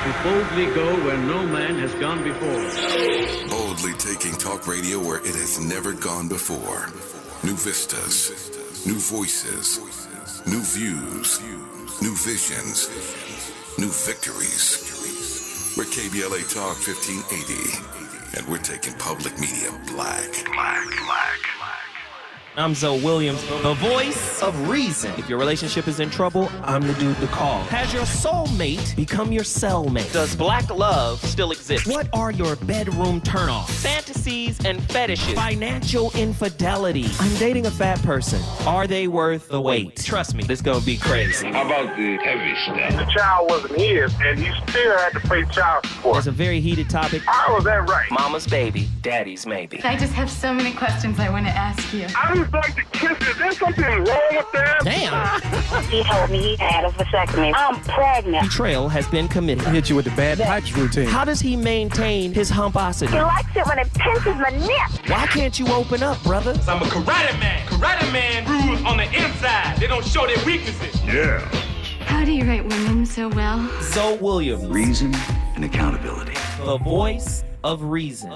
We boldly go where no man has gone before. Boldly taking talk radio where it has never gone before. New vistas, new voices, new views, new visions, new victories. We're KBLA Talk 1580, and we're taking public media black. I'm Zoe Williams, the voice of reason. If your relationship is in trouble, I'm the dude to call. Has your soulmate become your cellmate? Does black love still exist? What are your bedroom turnoffs? Fantasies and fetishes. Financial infidelity. I'm dating a fat person. Are they worth the wait? Trust me, this gonna be crazy. How about the heavy stuff? The child wasn't his, and he still had to pay child support. It's a very heated topic. How was that right? Mama's baby, daddy's maybe. I just have so many questions I want to ask you. I just like to kiss it. Is there something wrong with that? Damn. He told me he had a vasectomy. I'm pregnant. Betrayal has been committed. Hit you with the bad pipes routine. How does he maintain his humposity? He likes it when it pinches my nip. Why can't you open up, brother? I'm a karate man. Karate man rules on the inside. They don't show their weaknesses. Yeah. How do you write women so well? Zoe Williams, Reason and accountability. the voice of reason.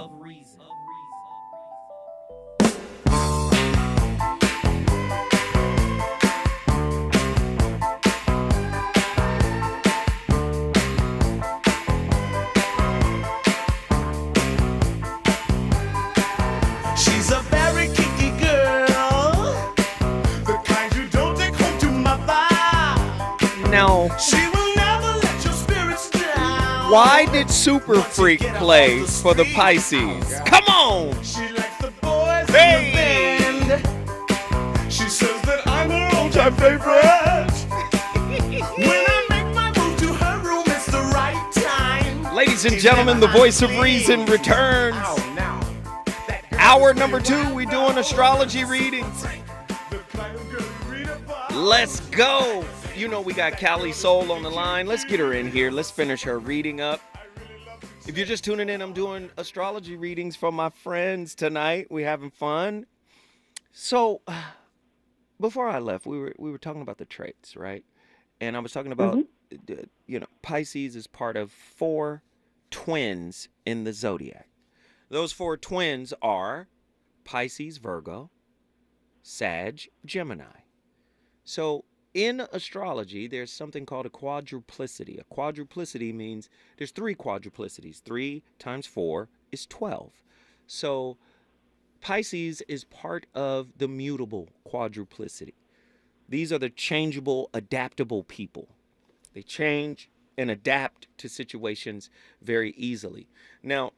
She's a very kinky girl. The kind you don't take home to mother. Now, She will never let your spirits down. why did Super Freak play for the Pisces? Come on! She likes the boys Hey! in the band. She says that I'm her all-time favorite. When I make my move to her room, it's the right time. Ladies and gentlemen, the voice of reason returns. Hour number 2, we doing astrology readings. Let's go. You know we got Callie Soul on the line. Let's get her in here. Let's finish her reading up. If you're just tuning in, I'm doing astrology readings from my friends tonight. We having fun. So, before I left, we were talking about the traits, right? And I was talking about, Pisces is part of 4 twins in the zodiac. Those 4 twins are Pisces, Virgo, Sag, Gemini. So in astrology, there's something called a quadruplicity. A quadruplicity means there's 3 quadruplicities. 3 times 4 is 12. So Pisces is part of the mutable quadruplicity. These are the changeable, adaptable people. They change and adapt to situations very easily. Now,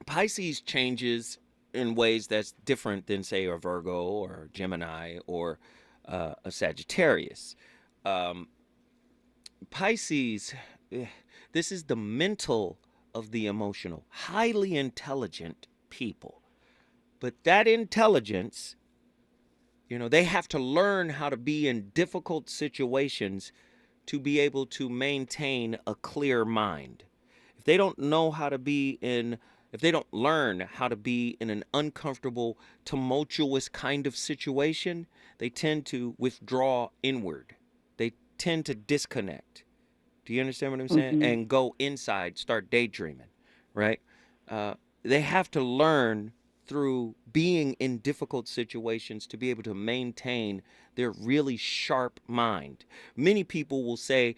Pisces changes in ways that's different than, say, a Virgo or Gemini or a Sagittarius. Pisces, this is the mental of the emotional, highly intelligent people. But that intelligence, they have to learn how to be in difficult situations to be able to maintain a clear mind. If they don't know how to be if they don't learn how to be in an uncomfortable, tumultuous kind of situation, they tend to withdraw inward. They tend to disconnect. Do you understand what I'm saying? Mm-hmm. And go inside, start daydreaming, right? They have to learn through being in difficult situations to be able to maintain their really sharp mind. Many people will say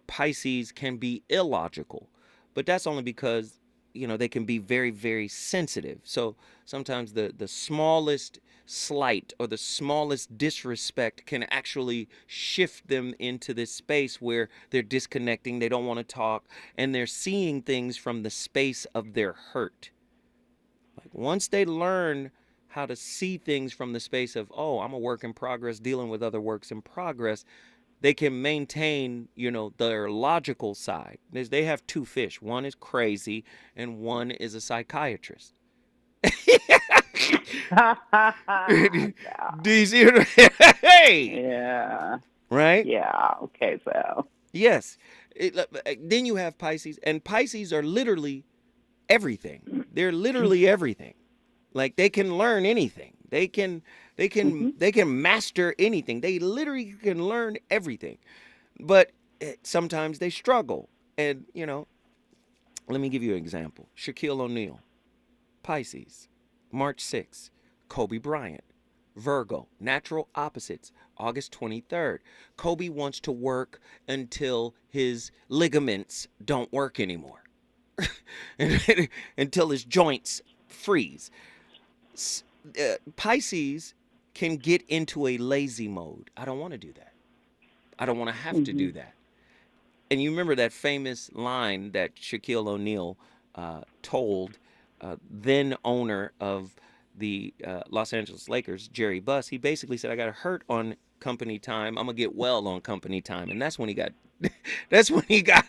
Pisces can be illogical, but that's only because they can be very, very sensitive. So sometimes the smallest slight or the smallest disrespect can actually shift them into this space where they're disconnecting, they don't want to talk, and they're seeing things from the space of their hurt. Like once they learn how to see things from the space of, oh, I'm a work in progress dealing with other works in progress, they can maintain, their logical side. They have 2 fish. One is crazy and one is a psychiatrist. Do you see what Hey! Yeah. Right? Yeah. Okay, so. Yes. Then you have Pisces, and Pisces are literally everything. They're literally everything. Like they can learn anything. They can master anything. They literally can learn everything. But sometimes they struggle. And, let me give you an example. Shaquille O'Neal, Pisces, March 6th. Kobe Bryant, Virgo, natural opposites, August 23rd. Kobe wants to work until his ligaments don't work anymore, until his joints freeze. Pisces can get into a lazy mode. I don't want to do that. I don't want to have to do that. And you remember that famous line that Shaquille O'Neal told then owner of the Los Angeles Lakers, Jerry Buss. He basically said, I got hurt on company time. I'm going to get well on company time. And that's when he got that's when he got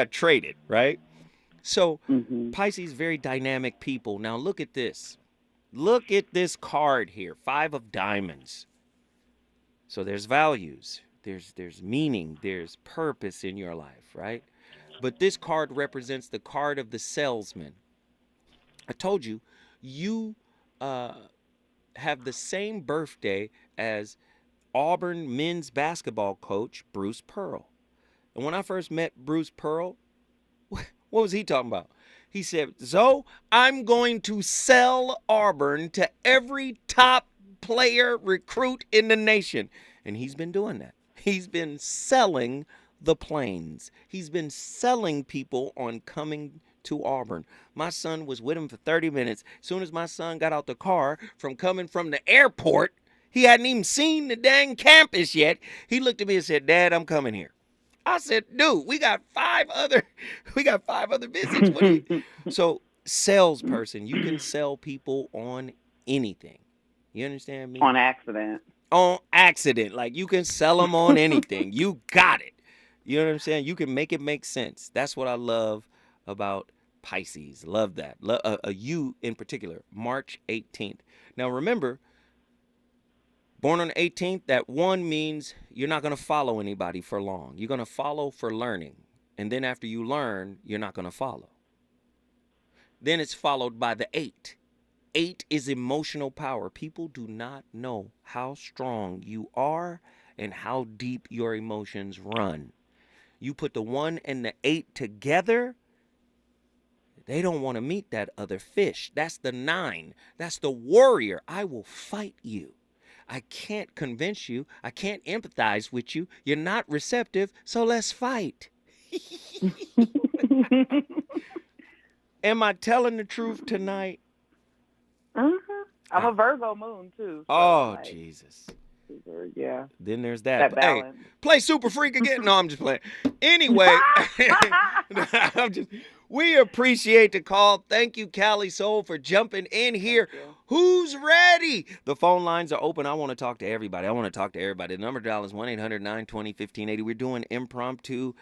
traded, right? So Pisces, very dynamic people. Now look at this. Look at this card here, 5 of diamonds. So there's values, there's meaning, there's purpose in your life, right? But this card represents the card of the salesman. I told you, you have the same birthday as Auburn men's basketball coach Bruce Pearl. And when I first met Bruce Pearl, what was he talking about? He said, so I'm going to sell Auburn to every top player recruit in the nation. And he's been doing that. He's been selling the planes. He's been selling people on coming to Auburn. My son was with him for 30 minutes. As soon as my son got out the car from coming from the airport, he hadn't even seen the dang campus yet. He looked at me and said, Dad, I'm coming here. I said, dude, we got 5 other visits. So, salesperson, you can sell people on anything. You understand me? On accident. On accident. Like, you can sell them on anything. You got it. You know what I'm saying? You can make it make sense. That's what I love about Pisces. Love that. You in particular, March 18th. Now, remember, born on the 18th, that 1 means you're not going to follow anybody for long. You're going to follow for learning. And then after you learn, you're not going to follow. Then it's followed by the 8. 8 is emotional power. People do not know how strong you are and how deep your emotions run. You put the 1 and the 8 together, they don't want to meet that other fish. That's the 9. That's the warrior. I will fight you. I can't convince you. I can't empathize with you. You're not receptive, so let's fight. Am I telling the truth tonight? I'm a Virgo moon, too. So Oh, Jesus. Yeah. Then there's that. That Hey, balance. play Super Freak again? No, I'm just playing. Anyway, we appreciate the call. Thank you, Cali Soul, for jumping in here. Who's ready? The phone lines are open. I want to talk to everybody. The number to dial is 1-800-920-1580. We're doing impromptu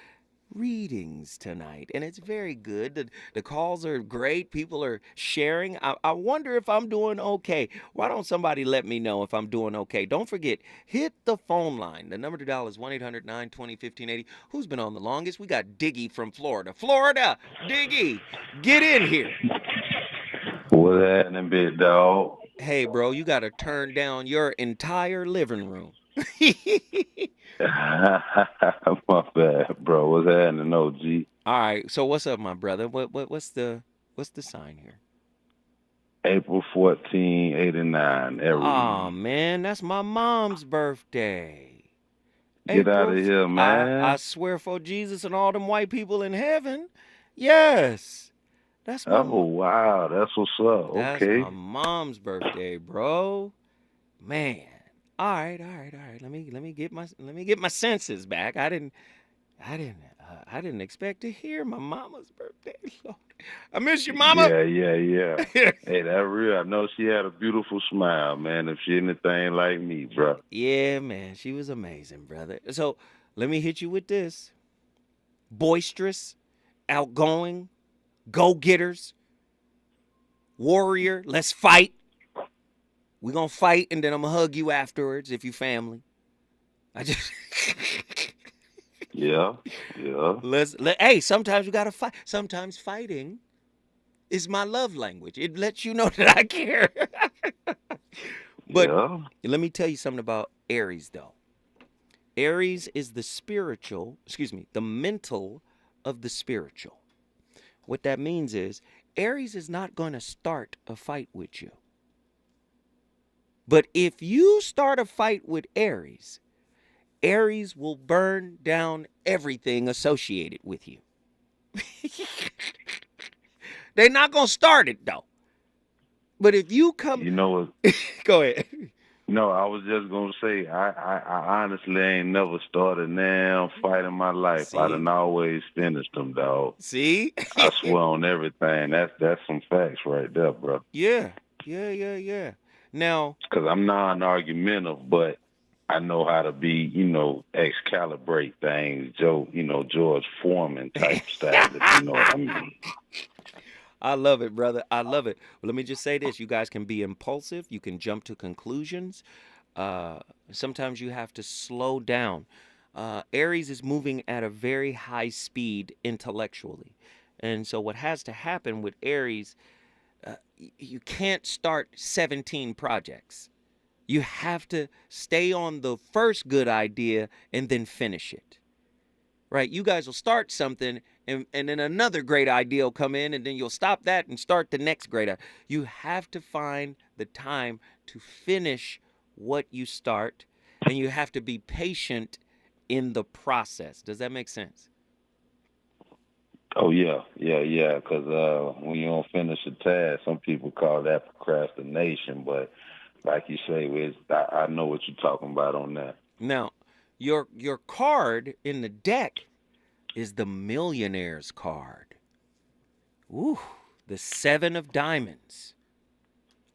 readings tonight, and it's very good. The calls are great. People are sharing. I wonder if I'm doing okay. Why don't somebody let me know if I'm doing okay? Don't forget, hit the phone line. The number to dial is 1-800-920-1580. Who's been on the longest? We got Diggy from Florida. Diggy, get in here. What's happening, big dog? Hey, bro, you got to turn down your entire living room. My bad, bro. What's happening, OG? All right. So what's up, my brother? What's the sign here? April 14, 89. Oh man, that's my mom's birthday. Get out of here, man. I swear for Jesus and all them white people in heaven. Yes. That's my wow, that's what's up. That's okay. my mom's birthday, bro. Man. All right. Let me get my senses back. I didn't expect to hear my mama's birthday. Lord. I miss you, mama. Yeah. Hey, that real. I know she had a beautiful smile, man. If she anything like me, bro. Yeah, man. She was amazing, brother. So let me hit you with this. Boisterous, outgoing, go-getters, warrior, let's fight. We're going to fight, and then I'm going to hug you afterwards if you family. I just... Yeah. Hey, sometimes we got to fight. Sometimes fighting is my love language. It lets you know that I care. But let me tell you something about Aries, though. Aries is the mental of the spiritual. What that means is Aries is not going to start a fight with you. But if you start a fight with Aries, Aries will burn down everything associated with you. They're not going to start it, though. But if you come... You know what? Go ahead. No, I was just going to say, I honestly ain't never started now fight in my life. See? I done always finished them, dog. See? I swear on everything. That's some facts right there, bro. Yeah. Now... Because I'm non-argumentative, but I know how to be, excalibrate things, George Foreman type style, if you know what I mean. I love it, brother. I love it. Well, let me just say this. You guys can be impulsive. You can jump to conclusions. Sometimes you have to slow down. Aries is moving at a very high speed intellectually. And so what has to happen with Aries, you can't start 17 projects. You have to stay on the first good idea and then finish it. Right? You guys will start something and then another great idea will come in and then you'll stop that and start the next great idea. You have to find the time to finish what you start, and you have to be patient in the process. Does that make sense? Oh, yeah. Because when you don't finish a task, some people call that procrastination. But like you say, I know what you're talking about on that. Now, your card in the deck is the Millionaire's card. Ooh, the 7 of Diamonds.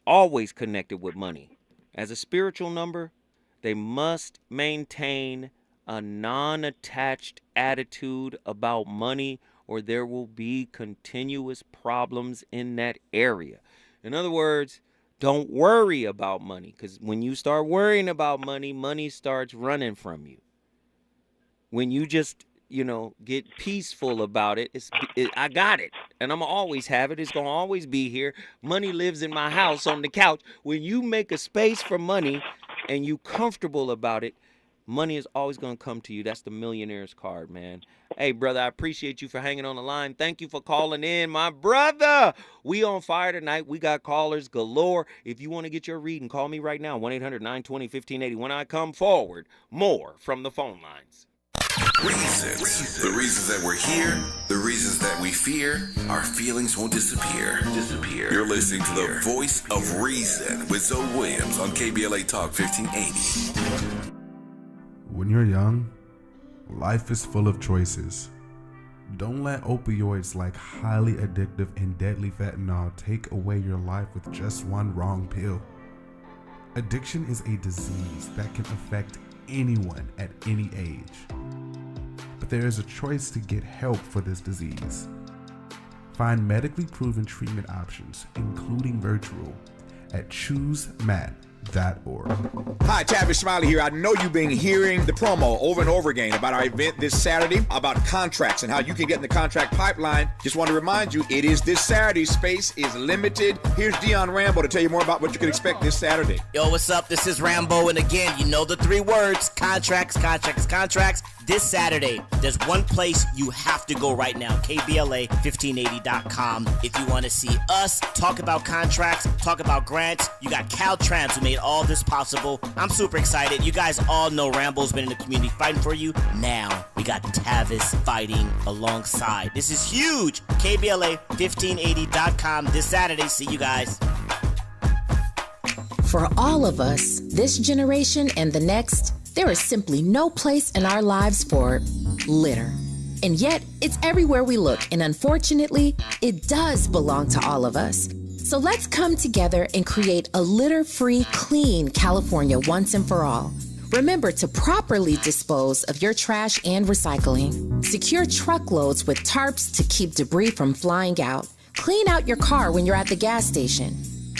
Always connected with money. As a spiritual number, they must maintain a non-attached attitude about money, or there will be continuous problems in that area. In other words, don't worry about money, because when you start worrying about money, money starts running from you. When you just, get peaceful about it, I got it, and I'm going to always have it. It's going to always be here. Money lives in my house on the couch. When you make a space for money and you comfortable about it, money is always going to come to you. That's the Millionaire's card, man. Hey, brother, I appreciate you for hanging on the line. Thank you for calling in, my brother. We on fire tonight. We got callers galore. If you want to get your reading, call me right now, 1-800-920-1580. When I come forward, more from the phone lines. Reasons. The reasons that we're here, the reasons that we fear, our feelings won't disappear. You're listening to the voice of reason with Zoe Williams on KBLA Talk 1580. When you're young, life is full of choices. Don't let opioids like highly addictive and deadly fentanyl take away your life with just one wrong pill. Addiction is a disease that can affect anyone at any age. But there is a choice to get help for this disease. Find medically proven treatment options, including virtual, at ChooseMat.org. Hi, Tavis Smiley here. I know you've been hearing the promo over and over again about our event this Saturday, about contracts and how you can get in the contract pipeline. Just want to remind you, it is this Saturday. Space is limited. Here's Dion Rambo to tell you more about what you can expect this Saturday. Yo, what's up? This is Rambo, and again, you know the 3 words, contracts. This Saturday, there's one place you have to go right now, KBLA1580.com. If you want to see us talk about contracts, talk about grants, you got Caltrans who made all this possible. I'm super excited. You guys all know Rambo's been in the community fighting for you. Now, we got Tavis fighting alongside. This is huge. KBLA1580.com this Saturday. See you guys. For all of us, this generation and the next, there is simply no place in our lives for litter. And yet, it's everywhere we look, and unfortunately, it does belong to all of us. So let's come together and create a litter-free, clean California once and for all. Remember to properly dispose of your trash and recycling. Secure truckloads with tarps to keep debris from flying out. Clean out your car when you're at the gas station.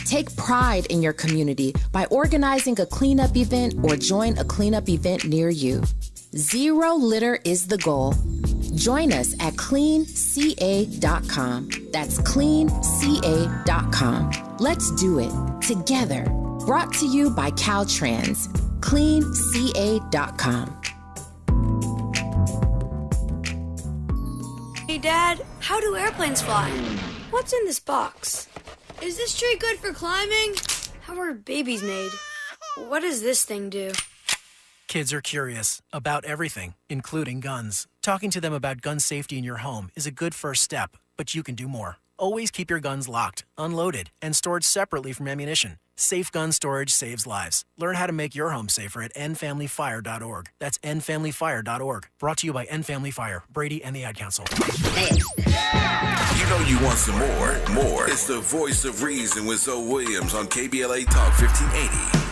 Take pride in your community by organizing a cleanup event or join a cleanup event near you. Zero litter is the goal. Join us at cleanca.com. That's cleanca.com. Let's do it together. Brought to you by Caltrans. cleanca.com. Hey, Dad, how do airplanes fly? What's in this box? Is this tree good for climbing? How are babies made? What does this thing do? Kids are curious about everything, including guns. Talking to them about gun safety in your home is a good first step, but you can do more. Always keep your guns locked, unloaded, and stored separately from ammunition. Safe gun storage saves lives. Learn how to make your home safer at endfamilyfire.org. That's endfamilyfire.org. Brought to you by End Family Fire, Brady, and the Ad Council. You know you want some more. It's the voice of reason with Zoe Williams on KBLA Talk 1580.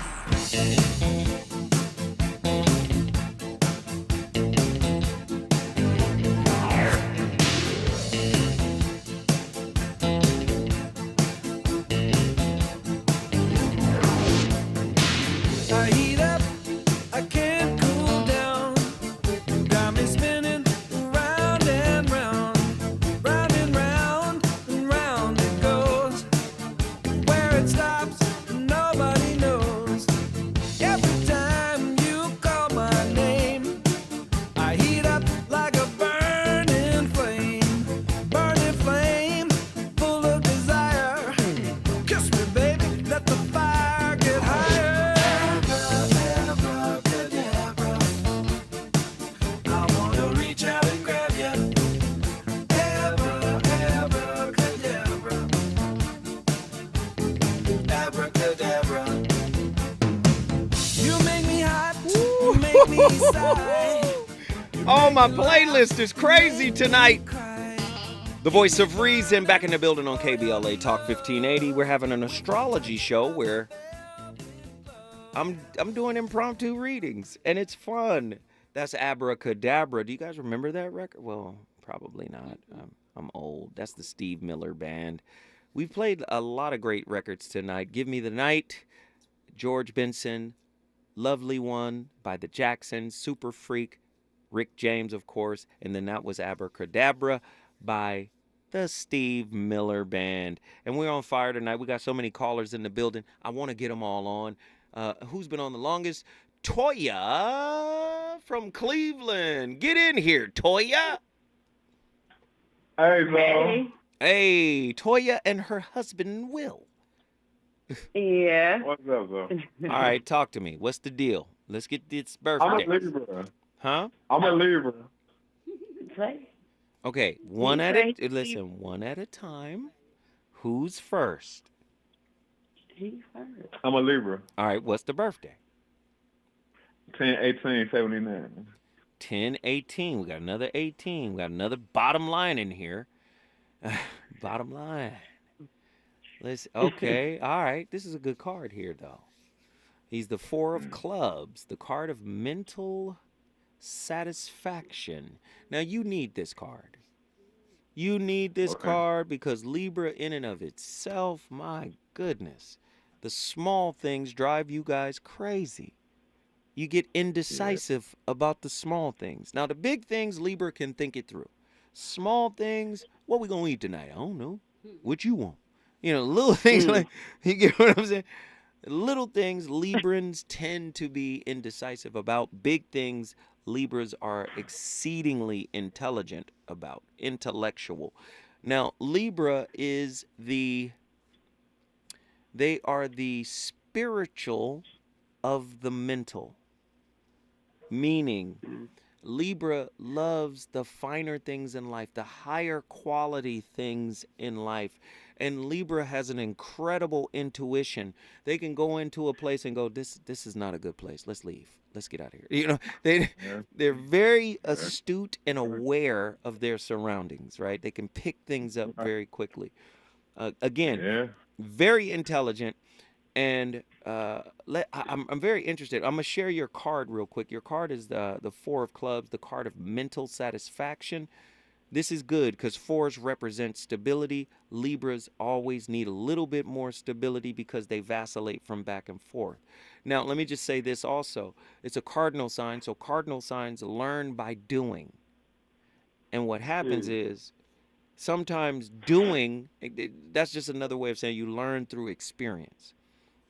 Oh, my playlist is crazy tonight. The voice of reason back in the building on KBLA Talk 1580. We're having an astrology show where I'm doing impromptu readings, and it's fun. That's Abracadabra. Do you guys remember that record? Well, probably not. I'm old. That's the Steve Miller Band. We've played a lot of great records tonight. Give Me the Night, George Benson, Lovely One by the Jacksons, Super Freak, Rick James, of course, and then that was Abracadabra by the Steve Miller Band. And we're on fire tonight. We got so many callers in the building. I want to get them all on. Who's been on the longest? Toya from Cleveland. Get in here, Toya. Hey, bro. Hey, Toya and her husband, Will. Yeah. What's up, bro? All right, talk to me. What's the deal? Let's get this birthday. I'm a Libra. Huh? I'm a Libra. Okay, one at a time. Who's first? He first. I'm a Libra. All right, what's the birthday? 10/18/79. 10/18. We got another 18. We got another bottom line in here. Bottom line. Okay, all right. This is a good card here, though. He's the Four of Clubs, the card of mental satisfaction. Now, you need this card. You need this card because Libra, in and of itself, my goodness, the small things drive you guys crazy. You get indecisive about the small things. Now, the big things, Libra can think it through. Small things, what we gonna eat tonight? I don't know. What you want? You know, little things like, you get what I'm saying? Little things, Librans tend to be indecisive about. Big things, Libras are exceedingly intelligent about, intellectual. Now, Libra is they are the spiritual of the mental, meaning Libra loves the finer things in life, the higher quality things in life. And Libra has an incredible intuition. They can go into a place and go, this is not a good place. Let's leave. Let's get out of here. You know, they're very astute and aware of their surroundings, right? They can pick things up very quickly. Again, very intelligent. And I'm very interested. I'm going to share your card real quick. Your card is the Four of Clubs, the card of mental satisfaction. This is good because fours represent stability. Libras always need a little bit more stability because they vacillate from back and forth. Now, let me just say this also. It's a cardinal sign, so cardinal signs learn by doing. And what happens is sometimes doing, that's just another way of saying you learn through experience.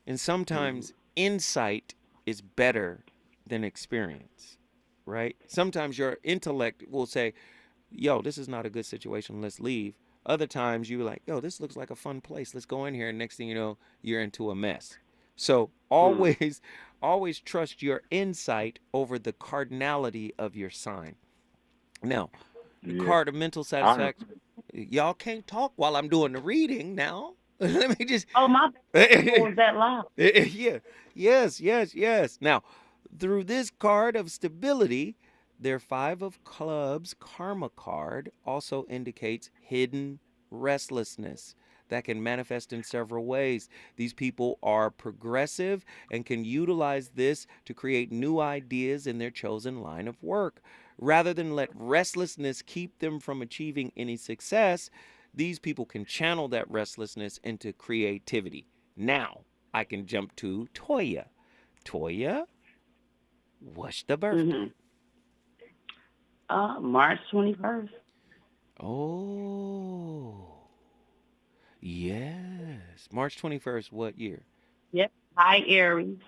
And sometimes insight is better than experience, right? Sometimes your intellect will say, yo, this is not a good situation, let's leave. Other times you're like, yo, this looks like a fun place, let's go in here, and next thing you know, you're into a mess. So always trust your insight over the cardinality of your sign. Now, the card of mental satisfaction. Y'all can't talk while I'm doing the reading now. Let me just. Oh, my bad. What was that loud? Yeah. Yes. Now, through this card of stability, their 5 of clubs karma card also indicates hidden restlessness that can manifest in several ways. These people are progressive and can utilize this to create new ideas in their chosen line of work. Rather than let restlessness keep them from achieving any success, these people can channel that restlessness into creativity. Now, I can jump to Toya. Toya, what's the birthday? March 21st. Oh, yes. March 21st, what year? Yep. Hi, Aries.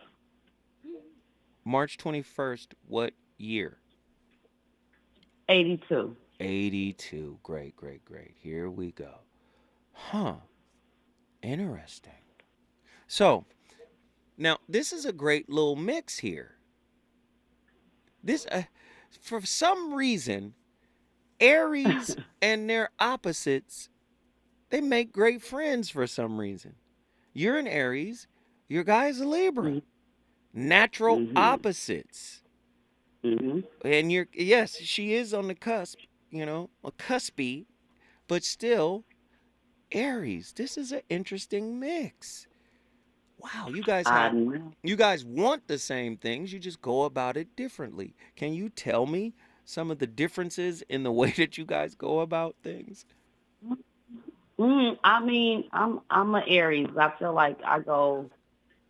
March 21st, what year? 82. 82. Great. Here we go. Huh. Interesting. So, now this is a great little mix here. This, for some reason, Aries and their opposites, they make great friends for some reason. You're an Aries, your guy's a Libra. Natural opposites. And yes, she is on the cusp, a cuspy, but still, Aries. This is an interesting mix. Wow, you guys want the same things, you just go about it differently. Can you tell me some of the differences in the way that you guys go about things? I mean, I'm an Aries. I feel like I go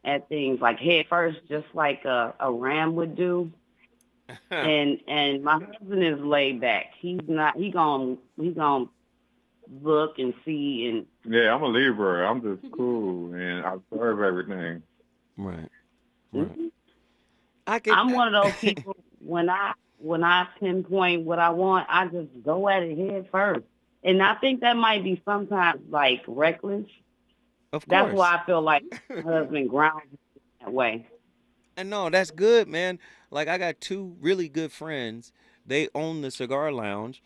at things like head first, just like a ram would do. And my husband is laid back. He's not. He gonna look and see and. Yeah, I'm a Libra. I'm just cool and I observe everything. Right. I'm one of those people. When I pinpoint what I want, I just go at it head first. And I think that might be sometimes like reckless. Of course. That's why I feel like my husband grounds me that way. And no, that's good, man. Like, I got 2 really good friends. They own the cigar lounge.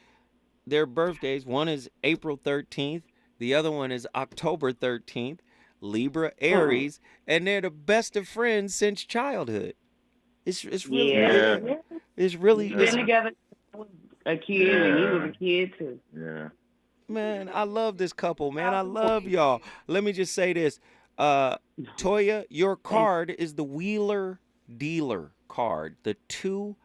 Their birthdays, one is April 13th. The other one is October 13th. Libra, Aries. And they're the best of friends since childhood. It's really, it's really. We've been together since I was a kid and he was a kid too. Yeah. Man, I love this couple, man. I love y'all. Let me just say this. Toya, your card is the Wheeler Dealer card, the 2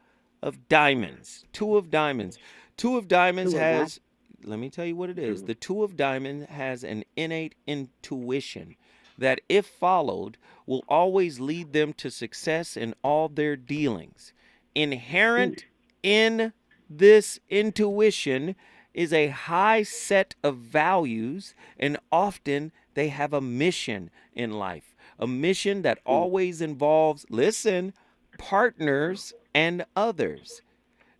of Diamonds. 2 of Diamonds. 2 of Diamonds has, let me tell you what it is. The 2 of Diamonds has an innate intuition that, if followed, will always lead them to success in all their dealings. Inherent in this intuition is a high set of values, and often they have a mission in life, a mission that always involves, listen, partners and others.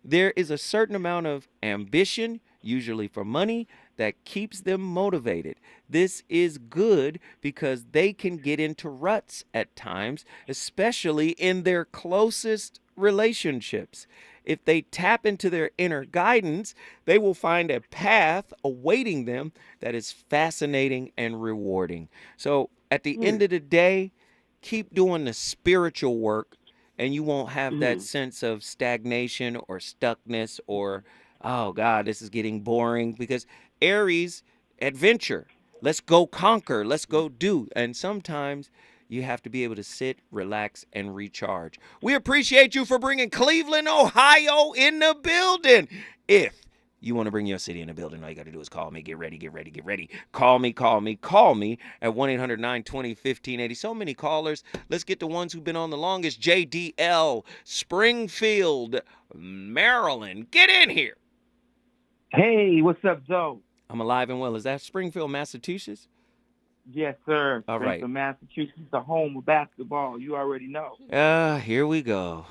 There is a certain amount of ambition, usually for money, that keeps them motivated. This is good because they can get into ruts at times, especially in their closest relationships. If they tap into their inner guidance, they will find a path awaiting them that is fascinating and rewarding. So at the end of the day, keep doing the spiritual work, and you won't have that sense of stagnation or stuckness or, oh God, this is getting boring. Because Aries, adventure. Let's go conquer. Let's go do. And sometimes you have to be able to sit, relax, and recharge. We appreciate you for bringing Cleveland, Ohio in the building. If you want to bring your city in the building, all you got to do is call me. Get ready. Call me at 1-800-920-1580. So many callers. Let's get the ones who've been on the longest. JDL, Springfield, Maryland. Get in here. Hey, what's up, Joe? I'm alive and well. Is that Springfield, Massachusetts? Yes, sir. All right. From Massachusetts, the home of basketball. You already know. Here we go.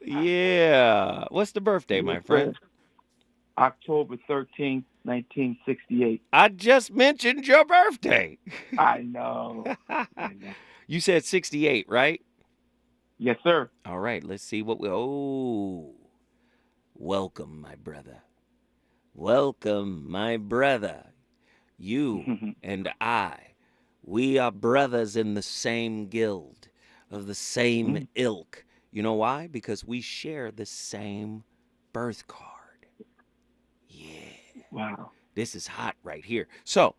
Yeah. What's the birthday, my friend? October 13th, 1968. I just mentioned your birthday. I know. You said 68, right? Yes, sir. All right. Let's see what we... Oh. Welcome, my brother. Welcome, my brother. You and I, we are brothers in the same guild, of the same ilk. You know why? Because we share the same birth card. Yeah. Wow. This is hot right here. So,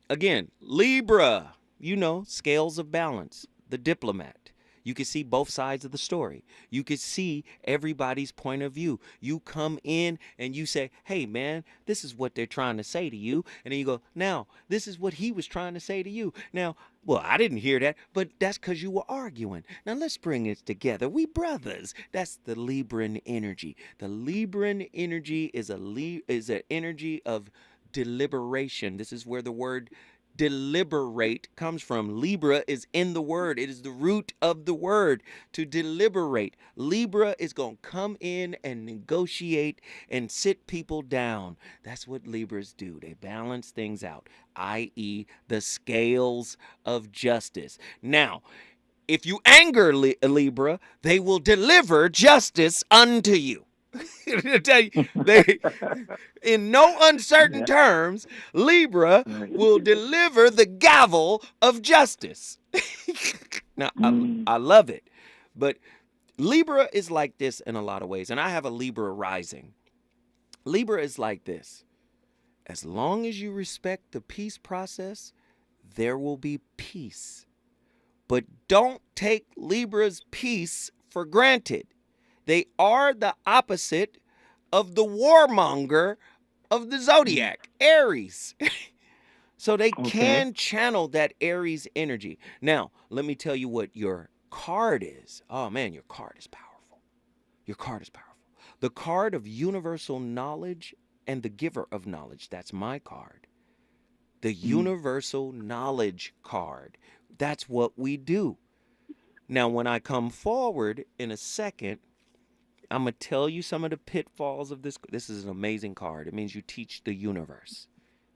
again, Libra, you know, scales of balance, the diplomat. You can see both sides of the story. You can see everybody's point of view. You come in and you say, hey, man, this is what they're trying to say to you. And then you go, now, this is what he was trying to say to you. Now, well, I didn't hear that, but that's because you were arguing. Now, let's bring it together. We brothers. That's the Libran energy. The Libran energy is an energy of deliberation. This is where the word deliberate comes from. Libra is in the word. It is the root of the word, to deliberate. Libra is going to come in and negotiate and sit people down. That's what Libras do. They balance things out, i.e. the scales of justice. Now, if you anger Libra, they will deliver justice unto you. In no uncertain terms, Libra will deliver the gavel of justice. Now, I love it. But Libra is like this in a lot of ways. And I have a Libra rising. Libra is like this. As long as you respect the peace process, there will be peace. But don't take Libra's peace for granted. They are the opposite of the warmonger of the zodiac, Aries. So they can channel that Aries energy. Now, let me tell you what your card is. Oh, man, your card is powerful. Your card is powerful. The card of universal knowledge and the giver of knowledge. That's my card. The universal knowledge card. That's what we do. Now, when I come forward in a second, I'm going to tell you some of the pitfalls of this. This is an amazing card. It means you teach the universe.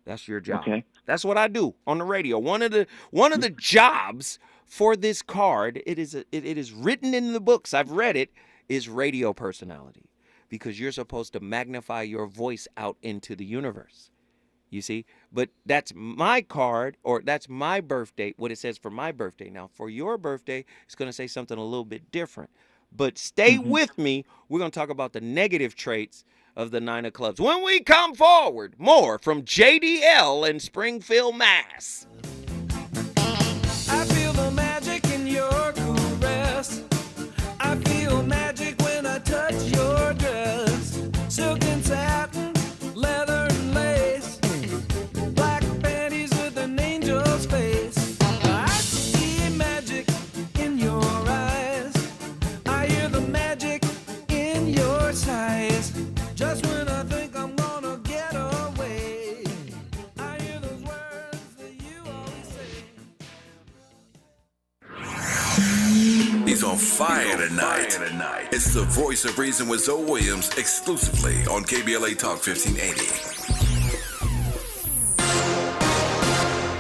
That's your job. Okay. That's what I do on the radio. One of the jobs for this card, it is written in the books, I've read it, is radio personality. Because you're supposed to magnify your voice out into the universe. You see? But that's my card, or that's my birthday, what it says for my birthday. Now, for your birthday, it's going to say something a little bit different. But stay with me. We're going to talk about the negative traits of the Nine of Clubs when we come forward. More from JDL in Springfield, Mass. I feel the magic in your caress. I feel magic when I touch your dress. Silk and satin, leather and lace. Black panties with an angel's face. I see magic in your eyes. I hear the magic in your sighs. Just when I think I'm gonna get away, I hear those words that you always say. He's on fire tonight. It's the voice of reason with Zoe Williams, exclusively on KBLA Talk 1580.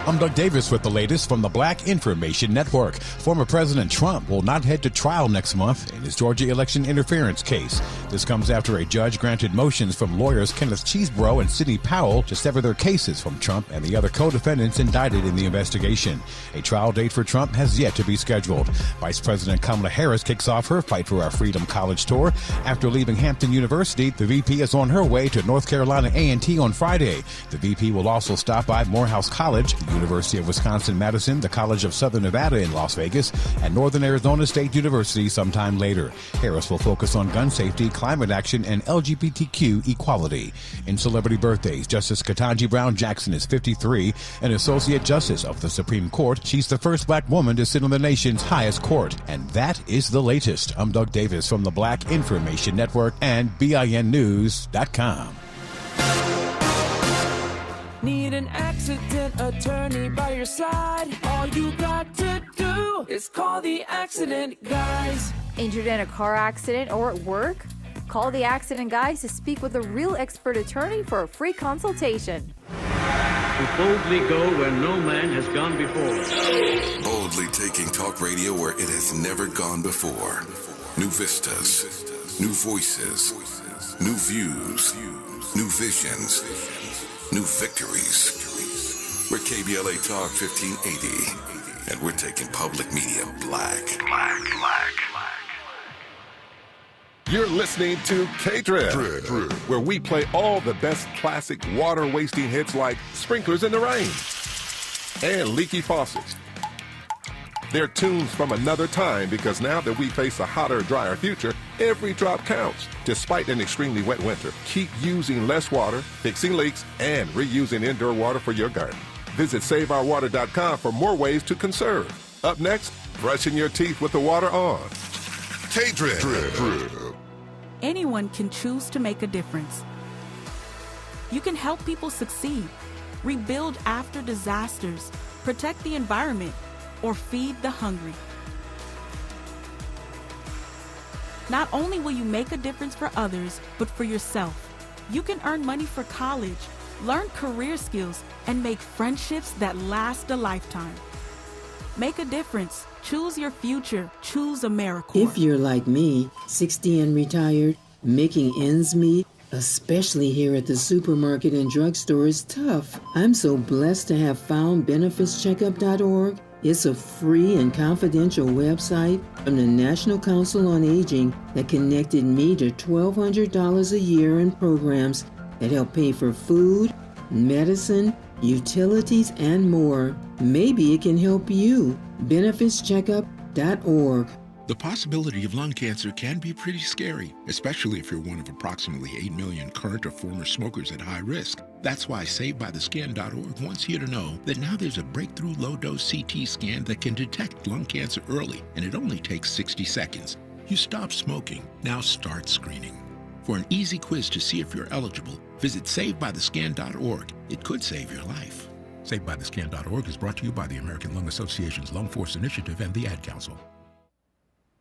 I'm Doug Davis with the latest from the Black Information Network. Former President Trump will not head to trial next month in his Georgia election interference case. This comes after a judge granted motions from lawyers Kenneth Chesebro and Sidney Powell to sever their cases from Trump and the other co-defendants indicted in the investigation. A trial date for Trump has yet to be scheduled. Vice President Kamala Harris kicks off her Fight for Our Freedom college tour. After leaving Hampton University, the VP is on her way to North Carolina A&T on Friday. The VP will also stop by Morehouse College, the University of Wisconsin-Madison, the College of Southern Nevada in Las Vegas, and Northern Arizona State University sometime later. Harris will focus on gun safety, climate action, and LGBTQ equality. In celebrity birthdays, Justice Ketanji Brown Jackson is 53, an Associate Justice of the Supreme Court. She's the first black woman to sit on the nation's highest court. And that is the latest. I'm Doug Davis from the Black Information Network and BINnews.com. Need an accident attorney by your side. All you got to do is call the accident guys. Injured in a car accident or at work? Call the accident guys to speak with a real expert attorney for a free consultation. To boldly go where no man has gone before. Boldly taking talk radio where it has never gone before. New vistas, new voices, new views, new visions, new victories. We're KBLA Talk 1580, and we're taking public media black. You're listening to K-Drip, where we play all the best classic water-wasting hits like Sprinklers in the Rain and Leaky Faucets. They're tunes from another time because now that we face a hotter, drier future, every drop counts. Despite an extremely wet winter, keep using less water, fixing leaks, and reusing indoor water for your garden. Visit SaveOurWater.com for more ways to conserve. Up next, brushing your teeth with the water on. K-Drip. Anyone can choose to make a difference. You can help people succeed, rebuild after disasters, protect the environment, or feed the hungry. Not only will you make a difference for others, but for yourself. You can earn money for college, learn career skills, and make friendships that last a lifetime. Make a difference. Choose your future. Choose AmeriCorps. If you're like me, 60 and retired, making ends meet, especially here at the supermarket and drugstore, is tough. I'm so blessed to have found benefitscheckup.org. It's a free and confidential website from the National Council on Aging that connected me to $1,200 a year in programs that help pay for food, medicine, utilities, and more. Maybe it can help you. benefitscheckup.org. The possibility of lung cancer can be pretty scary, especially if you're one of approximately 8 million current or former smokers at high risk. That's why SaveByTheScan.org wants you to know that now there's a breakthrough low-dose CT scan that can detect lung cancer early, and it only takes 60 seconds. You stop smoking, now start screening. For an easy quiz to see if you're eligible, visit SaveByTheScan.org. It could save your life. SaveByTheScan.org is brought to you by the American Lung Association's Lung Force Initiative and the Ad Council.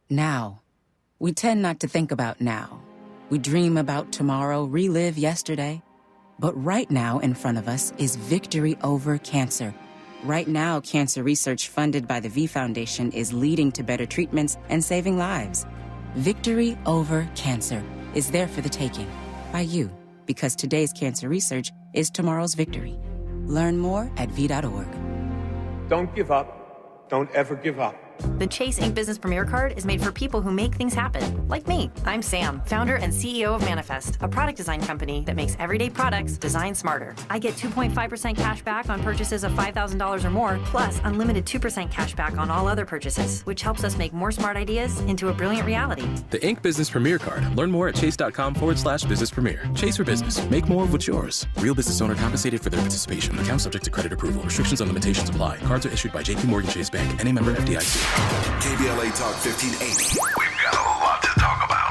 Now. We tend not to think about now. We dream about tomorrow, relive yesterday. But right now in front of us is victory over cancer. Right now, cancer research funded by the V Foundation is leading to better treatments and saving lives. Victory over cancer is there for the taking by you, because today's cancer research is tomorrow's victory. Learn more at v.org. Don't give up. Don't ever give up. The Chase Ink Business Premier Card is made for people who make things happen, like me. I'm Sam, founder and CEO of Manifest, a product design company that makes everyday products designed smarter. I get 2.5% cash back on purchases of $5,000 or more, plus unlimited 2% cash back on all other purchases, which helps us make more smart ideas into a brilliant reality. The Ink Business Premier Card. Learn more at chase.com/business premier. Chase for business. Make more of what's yours. Real business owner compensated for their participation. Account subject to credit approval. Restrictions and limitations apply. Cards are issued by J.P. Morgan Chase Bank. And a member FDIC. KBLA Talk 1580. We've got a lot to talk about.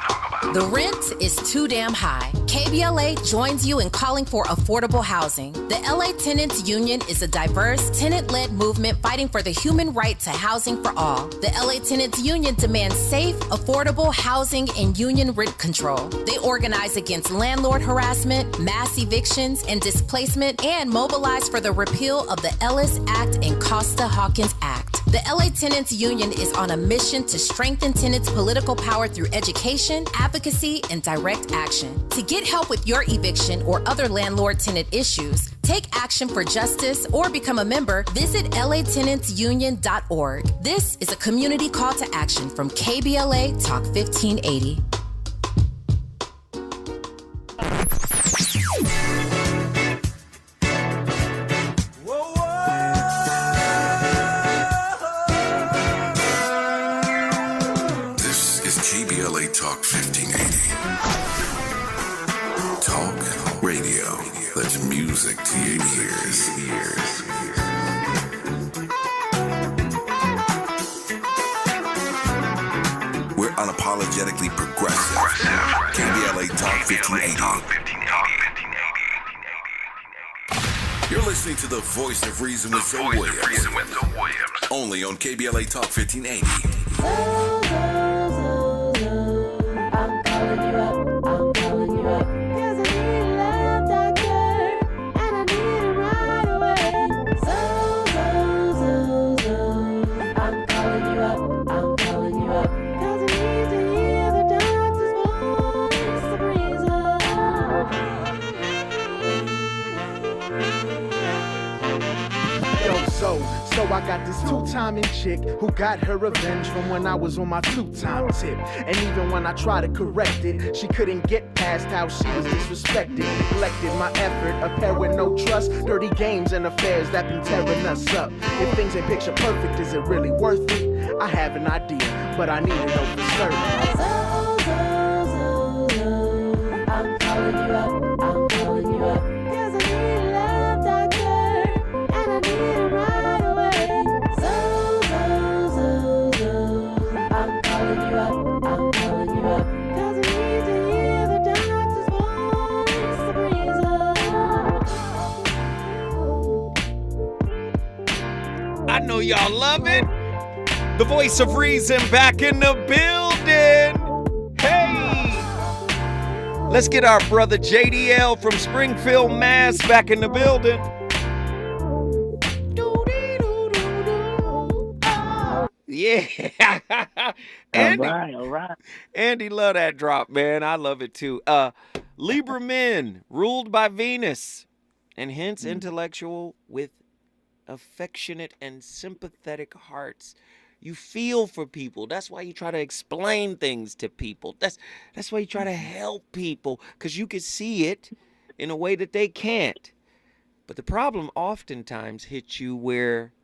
The rent is too damn high. KBLA joins you in calling for affordable housing. The LA Tenants Union is a diverse, tenant-led movement fighting for the human right to housing for all. The LA Tenants Union demands safe, affordable housing and union rent control. They organize against landlord harassment, mass evictions, and displacement, and mobilize for the repeal of the Ellis Act and Costa-Hawkins Act. The LA Tenants Union is on a mission to strengthen tenants' political power through education, advocacy, and direct action. To get help with your eviction or other landlord-tenant issues, take action for justice, or become a member, visit latenantsunion.org. This is a community call to action from KBLA Talk 1580. KBLA Talk 1580. Talk radio. That's music to your ears. We're unapologetically progressive. KBLA Talk 1580. You're listening to the voice of reason with Zoe Williams. Only on KBLA Talk 1580. I'm calling you up. I'm calling you up. 'Cause I need a love doctor. And I need it right away. I'm calling you up. I'm calling you up. 'Cause I need to hear the doctor's voice of reason. Yo, so I got this two-timing chick who got her revenge from when I was on my two-time tip. And even when I tried to correct it, she couldn't get past how she was disrespected, neglected my effort, a pair with no trust, dirty games and affairs that been tearing us up. If things ain't picture perfect, is it really worth it? I have an idea, but I need to know for certain. I'm calling you up. I'm calling you up. 'Cause I need a love doctor. And I need it right away. I'm calling you up. I'm calling you up. 'Cause I need to hear the doctor's voice of reason. I know y'all love it. The voice of reason back in the building. Hey! Let's get our brother JDL from Springfield, Mass. back in the building. Yeah. Andy, All right. Andy, love that drop, man. I love it too. Libra men ruled by Venus and hence intellectual with affectionate and sympathetic hearts. You feel for people. That's why you try to explain things to people. That's why you try to help people, because you can see it in a way that they can't. But the problem oftentimes hits you where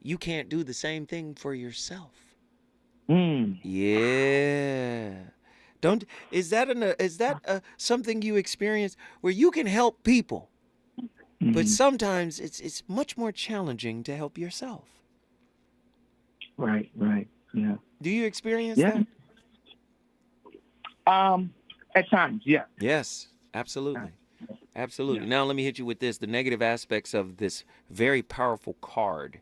you can't do the same thing for yourself. Yeah. Is that something you experience where you can help people, but sometimes it's much more challenging to help yourself? Right, yeah. Do you experience that? At times, yeah. Yes, absolutely. Absolutely. Yeah. Now let me hit you with this, the negative aspects of this very powerful card.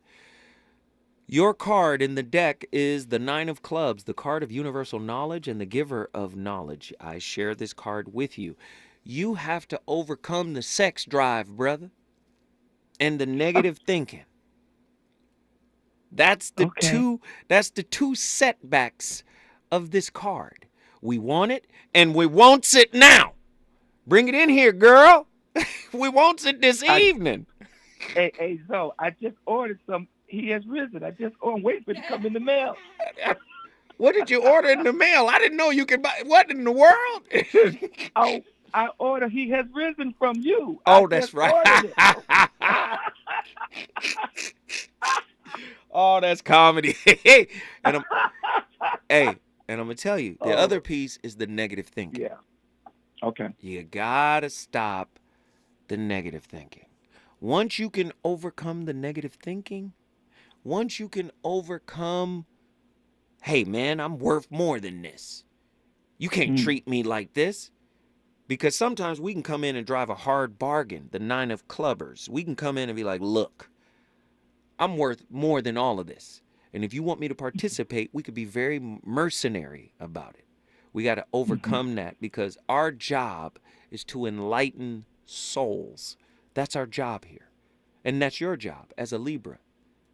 Your card in the deck is the 9 of Clubs, the card of universal knowledge and the giver of knowledge. I share this card with you. You have to overcome the sex drive, brother, and the negative thinking. That's the two setbacks of this card. We want it and we wants it now. Bring it in here, girl. We wants it this evening. Hey, so I just ordered some. He has risen. I just wait for it to come in the mail. What did you order in the mail? I didn't know you could buy. What in the world? I ordered He Has Risen from you. Oh, that's right. Oh, that's comedy. And I'm gonna tell you, the other piece is the negative thinking. Yeah. Okay. You gotta stop the negative thinking. Once you can overcome the negative thinking, once you can overcome, hey man, I'm worth more than this. You can't treat me like this. Because sometimes we can come in and drive a hard bargain, the 9 of Clubbers. We can come in and be like, look, I'm worth more than all of this. And if you want me to participate, we could be very mercenary about it. We got to overcome that, because our job is to enlighten souls. That's our job here. And that's your job as a Libra,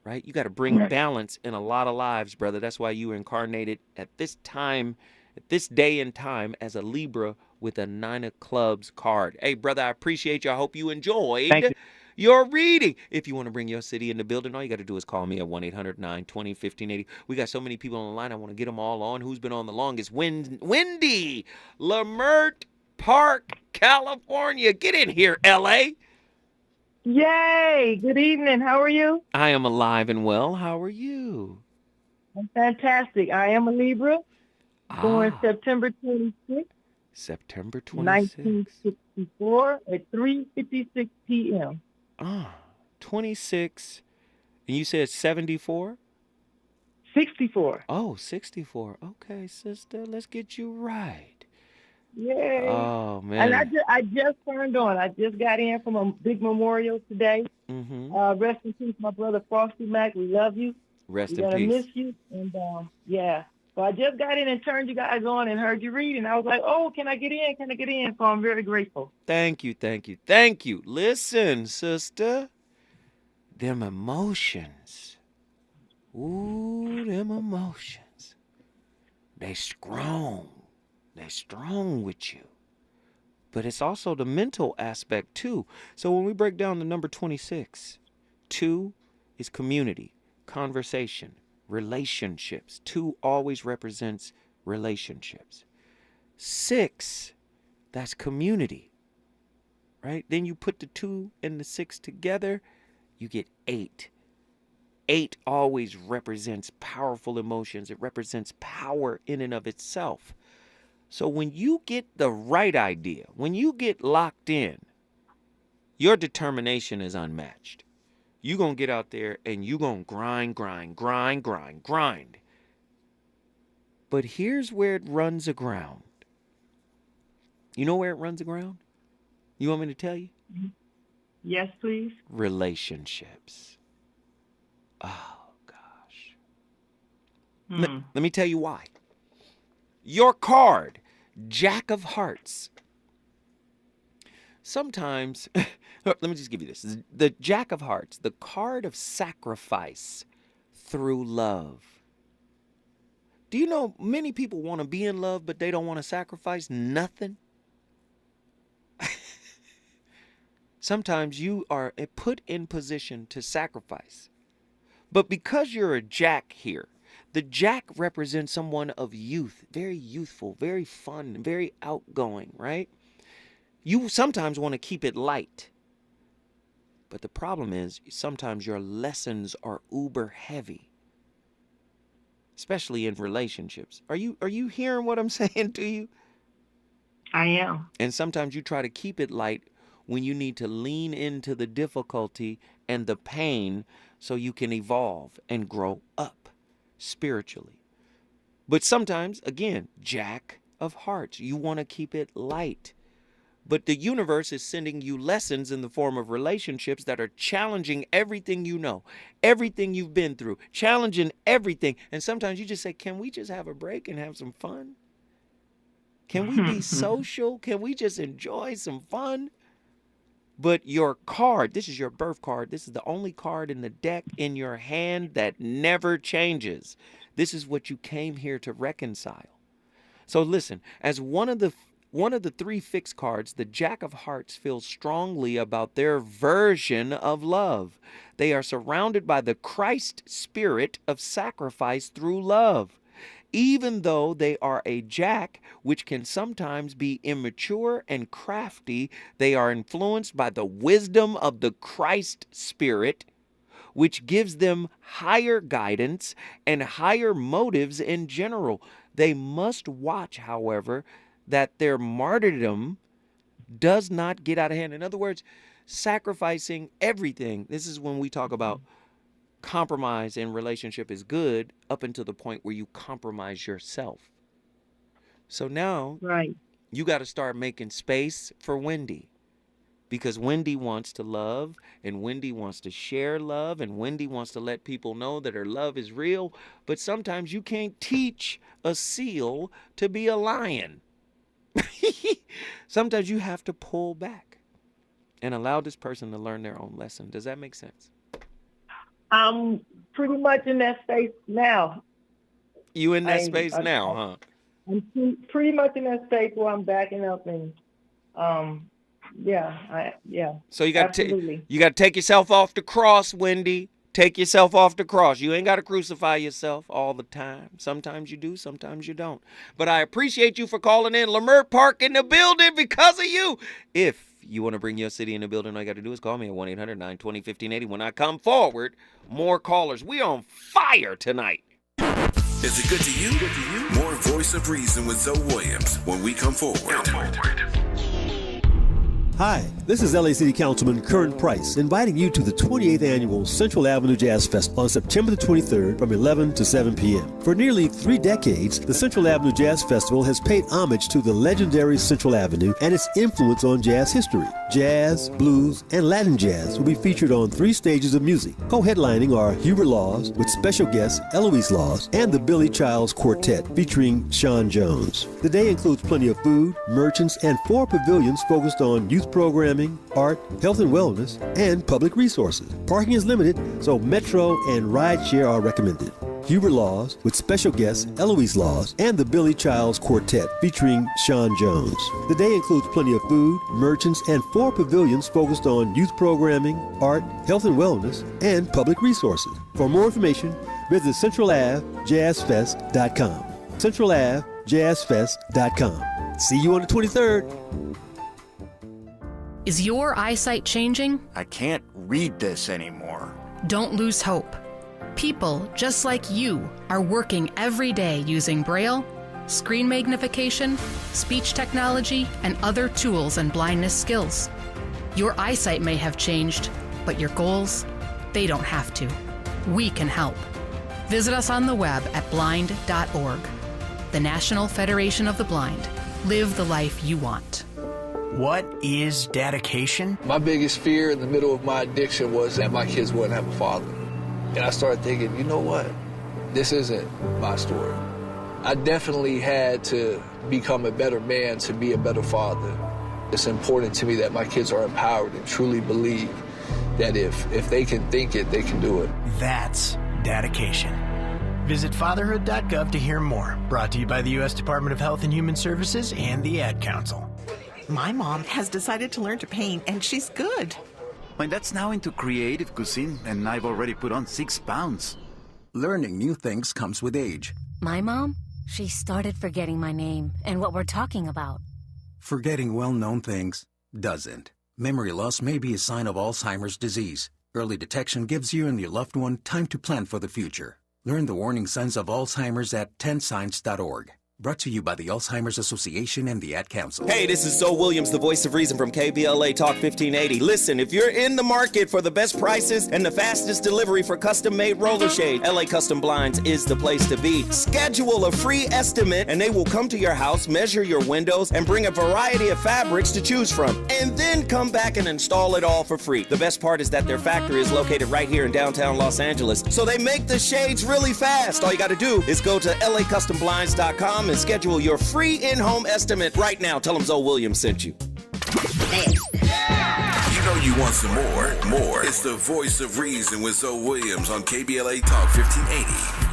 right? You got to bring balance in a lot of lives, brother. That's why you were incarnated at this time, at this day and time, as a Libra with a 9 of Clubs card. Hey, brother, I appreciate you. I hope you enjoyed your reading. If you want to bring your city in the building, all you got to do is call me at 1-800-920-1580. We got so many people on the line. I want to get them all on. Who's been on the longest? Wendy, Lamert Park, California. Get in here, L.A. Yay! Good evening. How are you? I am alive and well. How are you? I'm fantastic. I am a Libra, born September 26th. September 26th. 1964 at 3:56 p.m. 26. And you said 74? 64. Oh, 64. Okay, sister, let's get you right. Yay. Oh, man. And I just turned on. I just got in from a big memorial today. Mm-hmm. Rest in peace, my brother Frosty Mac. We love you. Rest We're in gonna peace. miss you. And yeah. So I just got in and turned you guys on and heard you read, and I was like, oh, can I get in? Can I get in? So I'm very grateful. Thank you, thank you, thank you. Listen, sister, them emotions. Ooh, them emotions. They strong. They strong with you. But it's also the mental aspect too. So when we break down the number 26, 2 is community, conversation, relationships. 2 always represents relationships. 6, that's community, right? Then you put the 2 and the 6 together, you get 8. 8 always represents powerful emotions. It represents power in and of itself. So when you get the right idea, when you get locked in, your determination is unmatched. You're going to get out there and you're going to grind. But here's where it runs aground. You know where it runs aground? You want me to tell you? Yes, please. Relationships. Oh, gosh. Let me tell you why. Your card, Jack of Hearts. Sometimes, let me just give you this. The Jack of Hearts, the card of sacrifice through love. Do you know many people want to be in love, but they don't want to sacrifice nothing? Sometimes you are put in position to sacrifice. But because you're a Jack here, the Jack represents someone of youth, very youthful, very fun, very outgoing, right? You sometimes want to keep it light. But the problem is sometimes your lessons are uber heavy, especially in relationships. Are you hearing what I'm saying to you? I am. And sometimes you try to keep it light when you need to lean into the difficulty and the pain so you can evolve and grow up spiritually. But sometimes, again, Jack of Hearts, you want to keep it light. But the universe is sending you lessons in the form of relationships that are challenging everything you know, everything you've been through, challenging everything. And sometimes you just say, can we just have a break and have some fun? Can we be social? Can we just enjoy some fun? But your card, this is your birth card. This is the only card in the deck in your hand that never changes. This is what you came here to reconcile. So listen, as one of the 3 fixed cards, the Jack of Hearts feels strongly about their version of love. They are surrounded by the Christ spirit of sacrifice through love. Even though they are a Jack, which can sometimes be immature and crafty, they are influenced by the wisdom of the Christ spirit, which gives them higher guidance and higher motives in general. They must watch, however, that their martyrdom does not get out of hand. In other words, sacrificing everything. This is when we talk about compromise in relationship is good up until the point where you compromise yourself. So now you got to start making space for Wendy, because Wendy wants to love, and Wendy wants to share love, and Wendy wants to let people know that her love is real. But sometimes you can't teach a seal to be a lion. Sometimes you have to pull back and allow this person to learn their own lesson. Does that make sense? I'm pretty much in that space now. You in that space now, huh? I'm pretty much in that space where I'm backing up and, yeah. So you got to take yourself off the cross, Wendy. Take yourself off the cross. You ain't got to crucify yourself all the time. Sometimes you do, sometimes you don't. But I appreciate you for calling in. Lamert Park in the building because of you. If you want to bring your city in the building, all you got to do is call me at 1-800-920-1580. When I come forward, more callers. We on fire tonight. Is it good to you? More Voice of Reason with Zoe Williams when we come forward. Hi, this is LA City Councilman Curran Price, inviting you to the 28th Annual Central Avenue Jazz Festival on September the 23rd from 11 to 7 p.m. For nearly 3 decades, the Central Avenue Jazz Festival has paid homage to the legendary Central Avenue and its influence on jazz history. Jazz, blues, and Latin jazz will be featured on 3 stages of music. Co-headlining are Hubert Laws with special guest Eloise Laws and the Billy Childs Quartet featuring Sean Jones. The day includes plenty of food, merchants, and 4 pavilions focused on youth programming, art, health and wellness, and public resources. Parking is limited, so Metro and rideshare are recommended. Hubert Laws with special guests Eloise Laws and the Billy Childs Quartet featuring Sean Jones. The day includes plenty of food, merchants, and 4 pavilions focused on youth programming, art, health and wellness, and public resources. For more information, visit CentralAveJazzFest.com. CentralAveJazzFest.com. See you on the 23rd. Is your eyesight changing? I can't read this anymore. Don't lose hope. People just like you are working every day using Braille, screen magnification, speech technology, and other tools and blindness skills. Your eyesight may have changed, but your goals, they don't have to. We can help. Visit us on the web at blind.org. The National Federation of the Blind. Live the life you want. What is dedication? My biggest fear in the middle of my addiction was that my kids wouldn't have a father. And I started thinking, you know what? This isn't my story. I definitely had to become a better man to be a better father. It's important to me that my kids are empowered and truly believe that if they can think it, they can do it. That's dedication. Visit fatherhood.gov to hear more. Brought to you by the U.S. Department of Health and Human Services and the Ad Council. My mom has decided to learn to paint, and she's good. My dad's now into creative cuisine, and I've already put on 6 pounds. Learning new things comes with age. My mom, she started forgetting my name and what we're talking about. Forgetting well-known things doesn't. Memory loss may be a sign of Alzheimer's disease. Early detection gives you and your loved one time to plan for the future. Learn the warning signs of Alzheimer's at 10signs.org. Brought to you by the Alzheimer's Association and the Ad Council. Hey, this is Zoe Williams, the voice of reason from KBLA Talk 1580. Listen, if you're in the market for the best prices and the fastest delivery for custom-made roller shade, LA Custom Blinds is the place to be. Schedule a free estimate, and they will come to your house, measure your windows, and bring a variety of fabrics to choose from, and then come back and install it all for free. The best part is that their factory is located right here in downtown Los Angeles, so they make the shades really fast. All you got to do is go to lacustomblinds.com and schedule your free in-home estimate right now. Tell them Zoe Williams sent you. You know you want some more. It's the voice of reason with Zoe Williams on KBLA Talk 1580.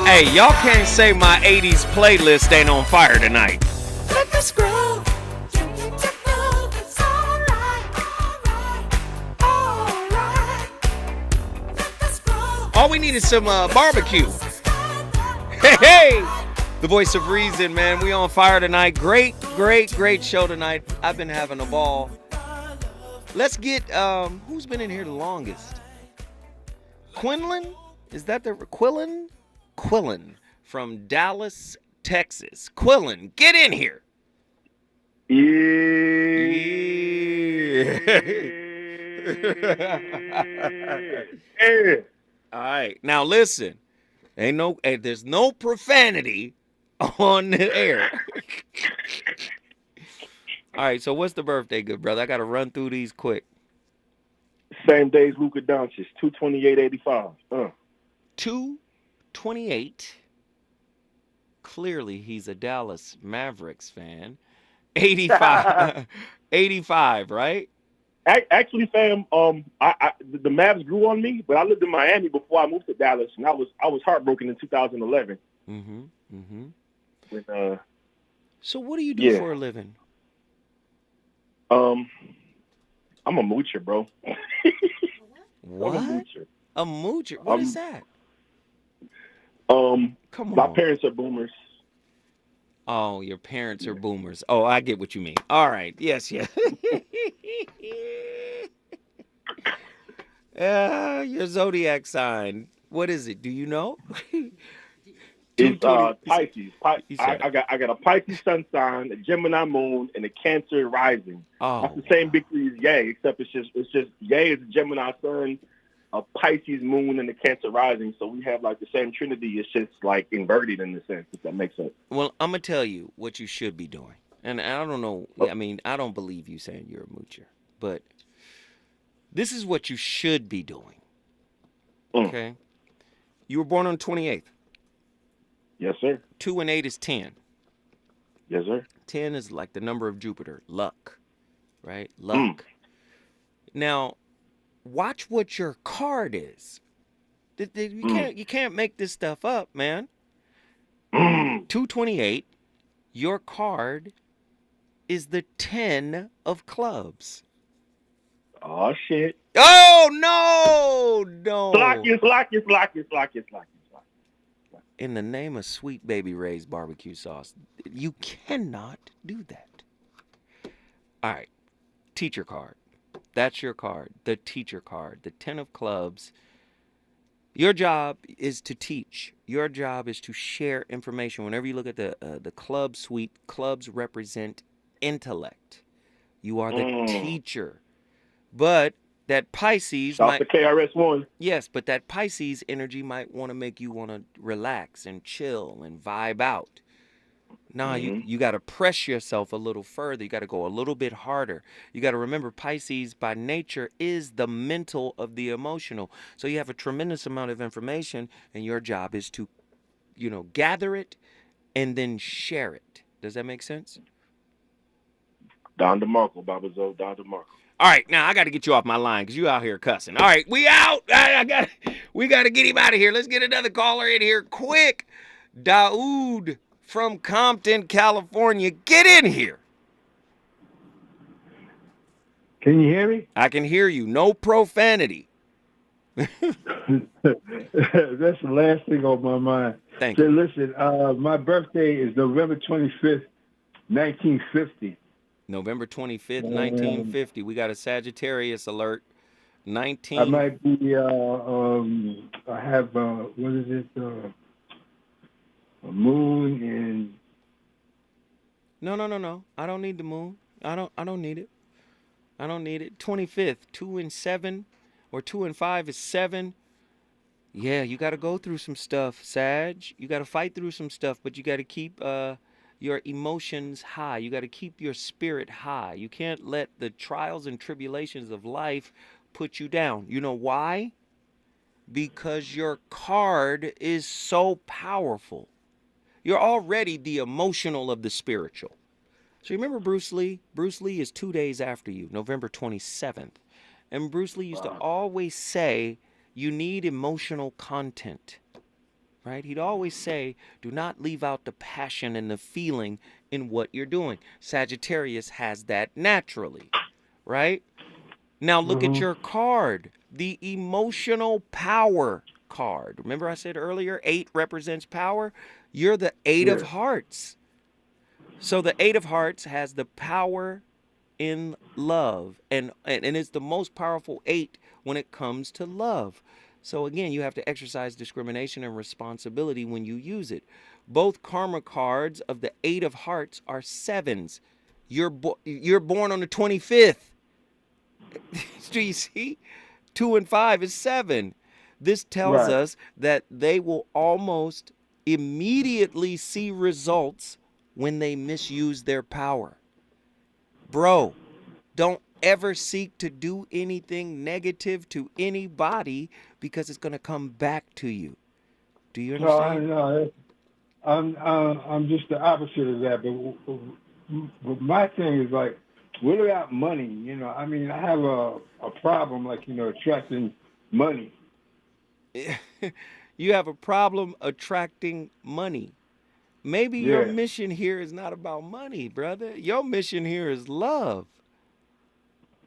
Hey, y'all can't say my 80s playlist ain't on fire tonight. Let this grow. All we need is some barbecue. Hey! The voice of reason, man. We on fire tonight. Great show tonight. I've been having a ball. Let's get, who's been in here the longest? Quinlan? Is that the, Quillen from Dallas, Texas. Quillen, get in here. Yeah. All right. Now listen. There's no profanity on the air. All right, so what's the birthday, good brother? I got to run through these quick. Same day as Luka Doncic, 228.85. 228. Clearly, he's a Dallas Mavericks fan. 85. 85, right? Actually, fam, the Mavs grew on me, but I lived in Miami before I moved to Dallas, and I was heartbroken in 2011. So what do you do for a living? I'm a moocher, bro. What? I'm a moocher. A moocher? What is that? Come on. My parents are boomers. Oh, your parents are boomers. Oh, I get what you mean. All right. Yes, yeah. Your zodiac sign. What is it? Do you know? It's Pisces. I got a Pisces sun sign, a Gemini moon, and a Cancer rising. Oh, that's the same big three as Ye, except it's just Ye is a Gemini sun, a Pisces moon, and a Cancer rising. So we have like the same trinity. It's just like inverted in the sense, if that makes sense. Well, I'm gonna tell you what you should be doing, and I don't know. I mean, I don't believe you saying you're a moocher, but this is what you should be doing. Okay, you were born on 28th. Yes, sir. 2 and 8 is 10. Yes, sir. 10 is like the number of Jupiter, luck, right? Luck. Now, watch what your card is. You can't make this stuff up, man. 228, your card is the 10 of clubs. Oh, shit. Oh, no. Slack it. In the name of Sweet Baby Ray's barbecue sauce, you cannot do that. All right, teacher card. That's your card, the teacher card, the 10 of clubs. Your job is to teach. Your job is to share information. Whenever you look at the club suite, clubs represent intellect. You are the teacher. But that Pisces might... the KRS-One. Yes, but that Pisces energy might want to make you want to relax and chill and vibe out. Nah, you got to press yourself a little further. You got to go a little bit harder. You got to remember Pisces by nature is the mental of the emotional. So you have a tremendous amount of information, and your job is to, gather it and then share it. Does that make sense? Don DeMarco, Baba Zo, Don DeMarco. All right, now I got to get you off my line because you out here cussing. All right, we out. We got to get him out of here. Let's get another caller in here quick. Daoud from Compton, California. Get in here. Can you hear me? I can hear you. No profanity. That's the last thing on my mind. Thank you. Listen, my birthday is November 25th, 1950. November 25th, 1950. We got a Sagittarius alert. I might be, I have, what is it? A moon and... No. I don't need the moon. I don't need it. I don't need it. 25th, 2 and 7, or 2 and 5 is 7. Yeah, you got to go through some stuff, Sag. You got to fight through some stuff, but you got to keep your emotions high. You got to keep your spirit high. You can't let the trials and tribulations of life put you down. You know why? Because your card is so powerful. You're already the emotional of the spiritual. So you remember Bruce Lee? Bruce Lee is 2 days after you, November 27th. And Bruce Lee used to always say, you need emotional content. Right? He'd always say, do not leave out the passion and the feeling in what you're doing. Sagittarius has that naturally, right? Now look at your card, the emotional power card. Remember I said earlier, 8 represents power? You're the 8 of hearts. So the 8 of hearts has the power in love, and it's the most powerful 8 when it comes to love. So again, you have to exercise discrimination and responsibility when you use it. Both karma cards of the 8 of hearts are 7s. You're born on the 25th. Do you see? 2 and 5 is 7. This tells us that they will almost immediately see results when they misuse their power. Bro, don't ever seek to do anything negative to anybody because it's going to come back to you. Do you understand? No, I'm just the opposite of that. But my thing is like, what about money? I mean, I have a problem like, attracting money. You have a problem attracting money. Maybe your mission here is not about money, brother. Your mission here is love.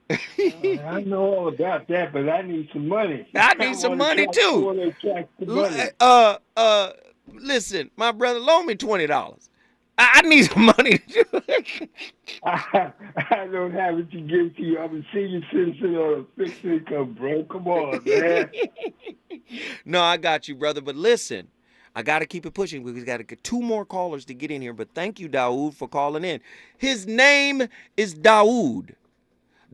I know all about that, but I need some money. I need some money too. Listen, my brother, loan me $20. I need some money. I don't have it to give to you. I'm a senior citizen on a fixed income, bro. Come on, man. No, I got you, brother. But listen, I got to keep it pushing because we got to get 2 more callers to get in here. But thank you, Daoud, for calling in. His name is Daoud.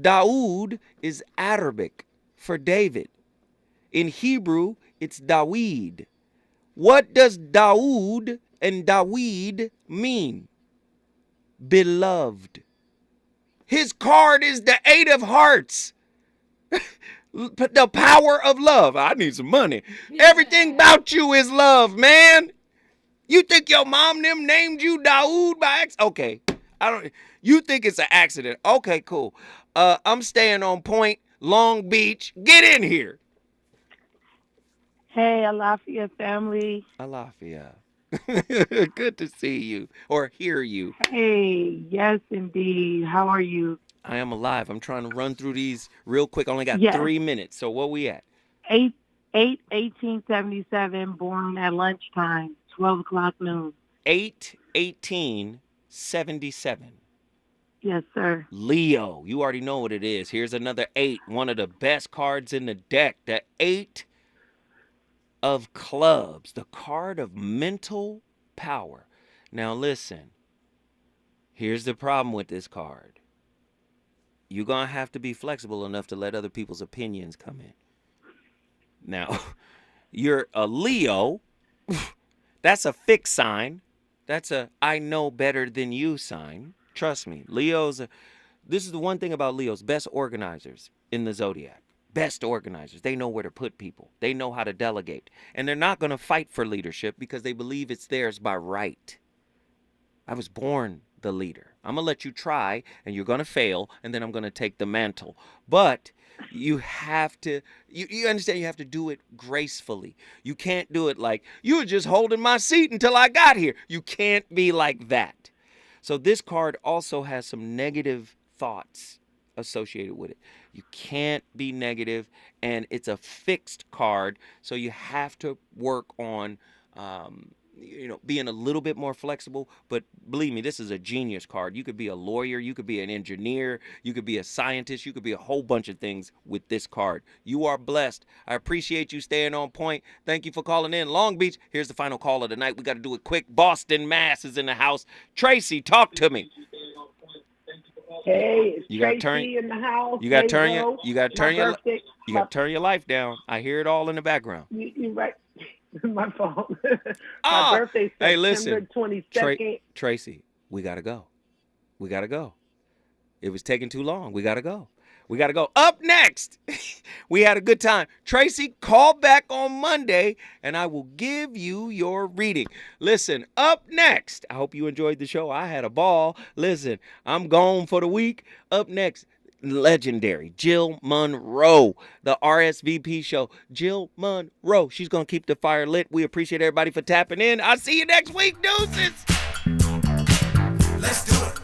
Daoud is Arabic for David. In Hebrew, it's Dawid. What does Daoud and Dawid mean? Beloved. His card is the 8 of hearts. The power of love. I need some money. Yeah. Everything about you is love, man. You think your mom them named you Daoud by accident? Okay. You think it's an accident. Okay, cool. I'm staying on point, Long Beach. Get in here. Hey, Alafia family. Alafia. Good to see you or hear you. Hey, yes, indeed. How are you? I am alive. I'm trying to run through these real quick. Only got 3 minutes. So what we at? 1877, born at lunchtime, 12 o'clock noon. 8/18/77. Yes, sir. Leo, you already know what it is. Here's another 8, one of the best cards in the deck. The 8 of clubs, the card of mental power. Now listen, here's the problem with this card. You're going to have to be flexible enough to let other people's opinions come in. Now, you're a Leo. That's a fixed sign. That's a I know better than you sign. Trust me, this is the one thing about Leos, best organizers in the zodiac. Best organizers. They know where to put people. They know how to delegate. And they're not going to fight for leadership because they believe it's theirs by right. I was born the leader. I'm going to let you try, and you're going to fail, and then I'm going to take the mantle. But you have to, you understand, you have to do it gracefully. You can't do it like, you were just holding my seat until I got here. You can't be like that. So this card also has some negative thoughts associated with it. You can't be negative, and it's a fixed card, so you have to work on being a little bit more flexible. But believe me, this is a genius card. You could be a lawyer, you could be an engineer, you could be a scientist, you could be a whole bunch of things with this card. You are blessed. I appreciate you staying on point. Thank you for calling in. Long Beach, here's the final call of the night. We got to do it quick. Boston, Mass is in the house. Tracy, talk to me. Hey, it's Tracy in the house. You got to turn your life down. I hear it all in the background. You right. My phone. My birthday's September 22nd. Tracy, we got to go. We got to go. It was taking too long. We got to go. We got to go. Up next, we had a good time. Tracy, call back on Monday, and I will give you your reading. Listen, up next, I hope you enjoyed the show. I had a ball. Listen, I'm gone for the week. Up next, legendary Jill Monroe, the RSVP show. Jill Monroe, she's going to keep the fire lit. We appreciate everybody for tapping in. I'll see you next week. Deuces. Let's do it.